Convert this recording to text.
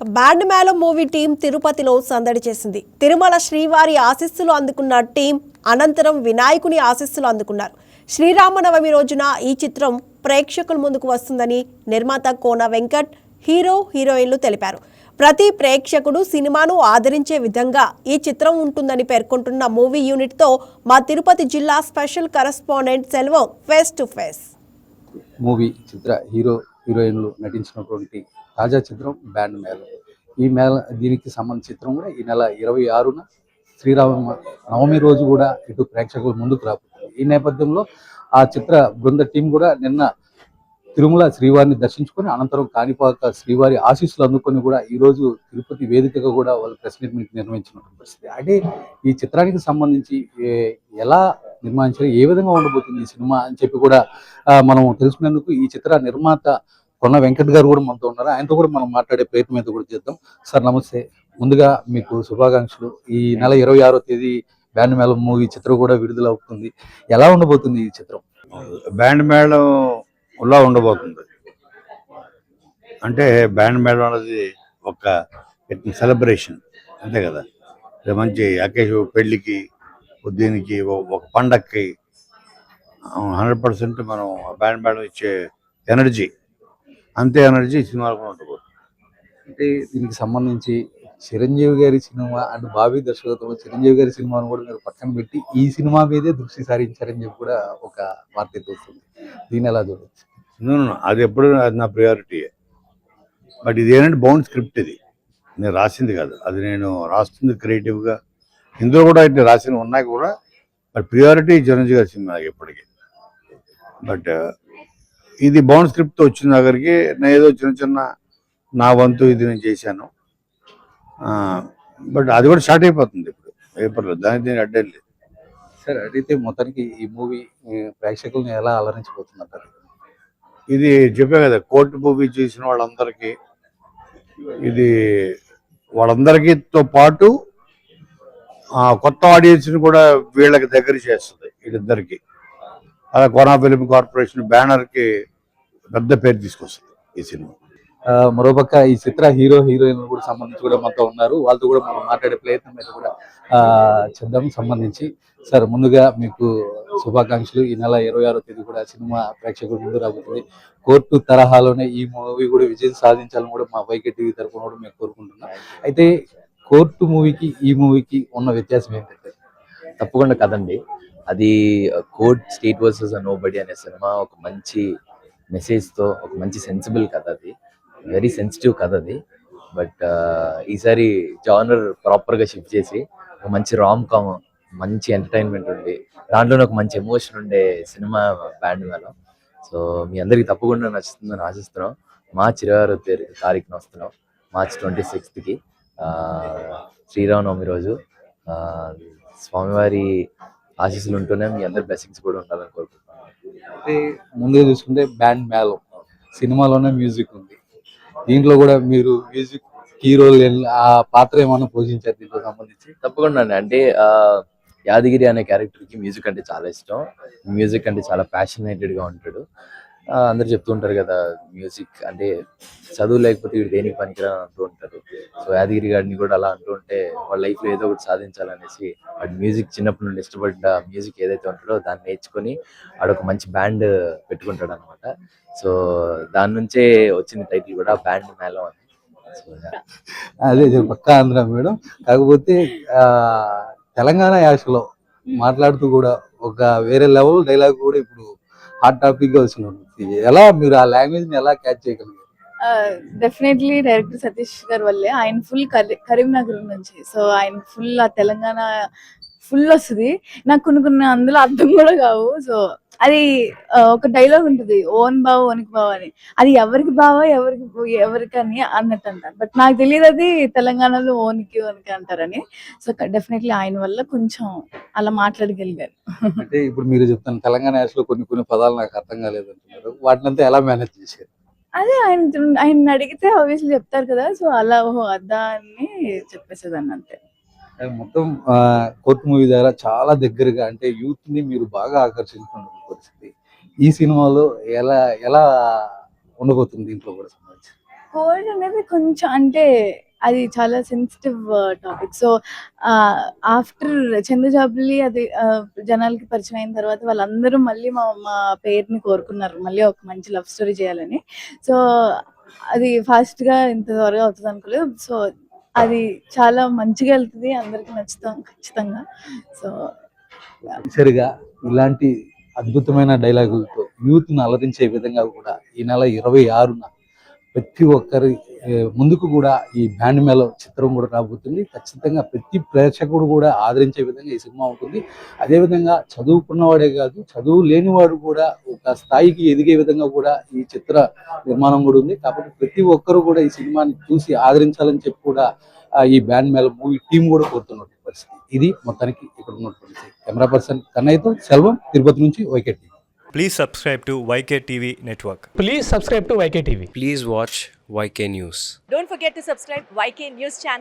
Band మేళం movie team తిరుపతిలో సందడి చేసింది. తిరుమల శ్రీవారి ఆశీస్సులు అందుకున్న టీం అనంతరం వినాయకుని ఆశీస్సులు అందుకున్నారు. శ్రీరామనవమి రోజున ఈ చిత్రం ప్రేక్షకుల ముందుకు వస్తుందని నిర్మాత కోన వెంకట్, హీరోయిన్లు తెలిపారు. ప్రతి ప్రేక్షకుడు సినిమాను ఆదరించే విధంగా ఈ చిత్రం ఉంటుందని పేర్కొంటున్న మూవీ యూనిట్తో మా తిరుపతి జిల్లా special correspondent Selvam face to face. Movie చిత్ర హీరోయిన్లు నటించినటువంటి తాజా చిత్రం బ్యాండ్ మేళం. ఈ దీనికి సంబంధించిన చిత్రం కూడా ఈ నెల 26న శ్రీరామ నవమి రోజు కూడా ఇటు ప్రేక్షకుల ముందుకు రాబోతుంది. ఈ నేపథ్యంలో ఆ చిత్ర బృంద టీం కూడా నిన్న తిరుమల శ్రీవారిని దర్శించుకొని అనంతరం కాణిపాక శ్రీవారి ఆశీస్సులు అందుకొని కూడా ఈరోజు తిరుపతి వేదికగా కూడా వాళ్ళు ప్రెస్ మీట్ నిర్వహించినటువంటి పరిస్థితి. అంటే ఈ చిత్రానికి సంబంధించి ఎలా నిర్మాణించారు, ఏ విధంగా ఉండబోతుంది ఈ సినిమా అని చెప్పి కూడా మనం తెలుసుకునేందుకు ఈ చిత్ర నిర్మాత కొన్న వెంకట్ గారు కూడా మనతో ఉన్నారు. ఆయనతో కూడా మనం మాట్లాడే ప్రయత్నం అయితే కూడా చేద్దాం. సార్ నమస్తే, ముందుగా మీకు శుభాకాంక్షలు. ఈ నెల 26వ తేదీ బ్యాండ్ మేళం మూవీ చిత్రం కూడా విడుదల అవుతుంది. ఎలా ఉండబోతుంది ఈ చిత్రం? బ్యాండ్ మేళం ఉల్లా ఉండబోతుంది. అంటే బ్యాండ్ మేళం అనేది ఒక సెలబ్రేషన్ అంతే కదా. మంచి అకేషన్, పెళ్లికి, దీనికి, ఒక పండక్కి 100% మనం బ్యాండ్ మేళం ఇచ్చే ఎనర్జీ, అంతే ఎనర్జీ సినిమాలో కూడా ఉండబోతుంది. అంటే దీనికి సంబంధించి చిరంజీవి గారి సినిమా అండ్ బాబీ దర్శకత్వంలో చిరంజీవి గారి సినిమాను కూడా మీరు పక్కన పెట్టి ఈ సినిమా మీదే దృష్టి సారించారని చెప్పి కూడా ఒక వార్త వస్తుంది. దీన్ని ఎలా చూడవచ్చు? అది ఎప్పుడు అది నా ప్రియారిటీ. బట్ ఇది ఏంటంటే బౌండ్ స్క్రిప్ట్, ఇది నేను రాసింది కాదు, అది నేను రాస్తుంది క్రియేటివ్గా. ఇందులో కూడా ఇట్లా రాసినవి ఉన్నాయి కూడా. బట్ ప్రియారిటీ చిరంజీవి గారి సినిమా ఎప్పటికీ. బట్ ఇది బౌండ్ స్క్రిప్ట్తో వచ్చిన దగ్గరికి నేను ఏదో చిన్న నా వంతు ఇది నేను చేశాను. బట్ అది కూడా స్టార్ట్ అయిపోతుంది ఇప్పుడు ఏప్రిల్లో, దానికి దీనికి అడ్డం లేదు. సరే, అడిగితే మొత్తానికి ఈ మూవీ ప్రేక్షకులను ఎలా అలరించబోతున్నారు? ఇది చెప్పే కదా, కోర్టు మూవీ చేసిన వాళ్ళందరికీ, ఇది వాళ్ళందరికీతో పాటు కొత్త ఆడియన్స్ని కూడా వీళ్ళకి దగ్గర చేస్తుంది వీళ్ళిద్దరికి. అలా కోనా ఫిలిం కార్పొరేషన్ బ్యానర్కి పెద్ద పేరు తీసుకొస్తుంది ఈ సినిమా. మరోపక్క ఈ చిత్ర హీరోయిన్లు కూడా సంబంధించి కూడా మొత్తం ఉన్నారు. వాళ్ళతో కూడా మనం మాట్లాడే ప్రయత్నం మీద కూడా చేద్దాం. సంబంధించి సార్, ముందుగా మీకు శుభాకాంక్షలు. ఈ నెల 26వ తేదీ కూడా సినిమా ప్రేక్షకుల ముందు రాబోతుంది. కోర్టు తరహాలోనే ఈ మూవీ కూడా విజయం సాధించాలని కూడా మా వైకే టీవీ తరఫున కూడా మేము కోరుకుంటున్నాం. అయితే కోర్టు మూవీకి ఈ మూవీకి ఉన్న వ్యత్యాసం ఏంటంటే? తప్పకుండా కదండి, అది కోర్ట్ స్టేట్ వర్సెస్ నోబడీ అనే సినిమా ఒక మంచి మెసేజ్తో, ఒక మంచి సెన్సిబుల్ కథ, అది వెరీ సెన్సిటివ్ కథ అది. బట్ ఈసారి జానర్ ప్రాపర్గా షిఫ్ట్ చేసి ఒక మంచి రామ్ కామ్, మంచి ఎంటర్టైన్మెంట్ ఉండి దాంట్లోనే ఒక మంచి ఎమోషన్ ఉండే సినిమా బ్యాండ్ మేళం. సో మీ అందరికి తప్పకుండా నచ్చుతుందని ఆశిస్తున్నాం. మార్చి 26వ తారీఖున వస్తున్నాం, మార్చ్ 26కి శ్రీరామనవమి రోజు. స్వామివారి ఆశీస్సులు ఉంటూనే మీ అందరి బ్లెస్సింగ్స్ కూడా ఉండాలని కోరుకుంటున్నాను. అయితే ముందుగా చూసుకుంటే బ్యాండ్ మేళం సినిమాలోనే మ్యూజిక్ ఉంది, దీంట్లో కూడా మీరు మ్యూజిక్ హీరోలు ఆ పాత్ర ఏమైనా పోషించారు దీంట్లో సంబంధించి? తప్పకుండా అండి. అంటే యాదగిరి అనే క్యారెక్టర్కి మ్యూజిక్ అంటే చాలా ఇష్టం. మ్యూజిక్ అంటే చాలా ప్యాషనేటెడ్గా ఉంటాడు. అందరు చెప్తూ ఉంటారు కదా, మ్యూజిక్ అంటే చదువు లేకపోతే వీడు దేనికి పనికిరా అంటూ ఉంటారు. సో యాదగిరి గారిని కూడా అలా అంటూ ఉంటే వాళ్ళ లైఫ్లో ఏదో ఒకటి సాధించాలనేసి వాడు మ్యూజిక్ చిన్నప్పటి నుండి ఇష్టపడ్డ మ్యూజిక్ ఏదైతే ఉంటుందో దాన్ని నేర్చుకొని ఆడొక మంచి బ్యాండ్ పెట్టుకుంటాడు అనమాట. సో దాని నుంచే వచ్చింది టైటిల్ కూడా బ్యాండ్ మేళం అని. సో అదే పక్కా ఆంధ్ర మేడం. కాకపోతే తెలంగాణ యాసలో మాట్లాడుతూ కూడా ఒక వేరే లెవెల్ డైలాగ్ కూడా ఇప్పుడు హాట్ టాపిక్ గా వచ్చినారు. ఎలా మీరు ఆ లాంగ్వేజ్ ని ఎలా క్యాచ్ చేయగలిగారు? డెఫినెట్లీ డైరెక్టర్ సతీష్ గారి వల్లే. ఆయన ఫుల్ కరీంనగర్ నుంచి, సో ఆయన ఫుల్ ఆ తెలంగాణ ఫుల్ వస్తుంది. నాకు కొన్ని అందులో అర్థం కూడా కావు. సో అది ఒక డైలాగ్ ఉంటుంది, ఓన్ బావ ఓనికి బావ అని. అది ఎవరికి బావ ఎవరికని అన్నట్టు అంటారు. బట్ నాకు తెలియదు అది తెలంగాణలో ఓనికి అంటారని. సో డెఫినెట్లీ ఆయన వల్ల కొంచెం అలా మాట్లాడగలిగారు. అంటే ఇప్పుడు మీరు చెప్తాను తెలంగాణ యాసలో కొన్ని పదాలు నాకు అర్థం కాలేదు అంటున్నారు. వాటినంతా ఎలా మేనేజ్ చేశారు? అదే ఆయన అడిగితే ఆబ్వియస్లీ చెప్తారు కదా. సో అలా ఓహో అద్దా అని చెప్పేసేదాన్ని అంతే. మొత్తం కోర్టు మూవీ ద్వారా చాలా దగ్గరగా అంటే యూత్ ని మీరు బాగా ఆకర్షించుకున్న పరిస్థితి. ఈ సినిమాలో ఎలా ఎలా ఉండబోతుంది దీంట్లో కూడా సంబంధించి? కోవిడ్ అనేది కొంచెం అంటే అది చాలా సెన్సిటివ్ టాపిక్. సో ఆఫ్టర్ చంద్రజాబిలి అది జనాలకి పరిచయం అయిన తర్వాత వాళ్ళందరూ మళ్ళీ మా మా పేరుని కోరుకున్నారు, మళ్ళీ ఒక మంచి లవ్ స్టోరీ చేయాలని. సో అది ఫాస్ట్గా ఇంత త్వరగా అవుతుంది అనుకోలేదు. సో అది చాలా మంచిగా వెళ్తుంది, అందరికి నచ్చుతాం ఖచ్చితంగా. సో సరిగా ఇలాంటి అద్భుతమైన డైలాగులతో యూత్ను అలరించే విధంగా కూడా ఈ నెల 26న ప్రతి ఒక్కరి ముందుకు కూడా ఈ బ్యాండ్ మేళ చిత్రం కూడా రాబోతుంది. ఖచ్చితంగా ప్రతి ప్రేక్షకుడు కూడా ఆదరించే విధంగా ఈ సినిమా ఉంటుంది. అదేవిధంగా చదువుకున్నవాడే కాదు, చదువు లేనివాడు కూడా ఒక స్థాయికి ఎదిగే విధంగా కూడా ఈ చిత్ర నిర్మాణం కూడా ఉంది. కాబట్టి ప్రతి ఒక్కరు కూడా ఈ సినిమాని చూసి ఆదరించాలని చెప్పి కూడా ఈ బ్యాండ్ మేళ మూవీ టీం కూడా కోరుతున్నటువంటి పరిస్థితి. ఇది మొత్తానికి ఇక్కడ ఉన్నటువంటి కెమెరా పర్సన్ కన్నయ్యతో సెల్వం, తిరుపతి నుంచి YK TV. Please subscribe to YK TV Network. Please subscribe to YK TV. Please watch YK News. Don't forget to subscribe YK News channel.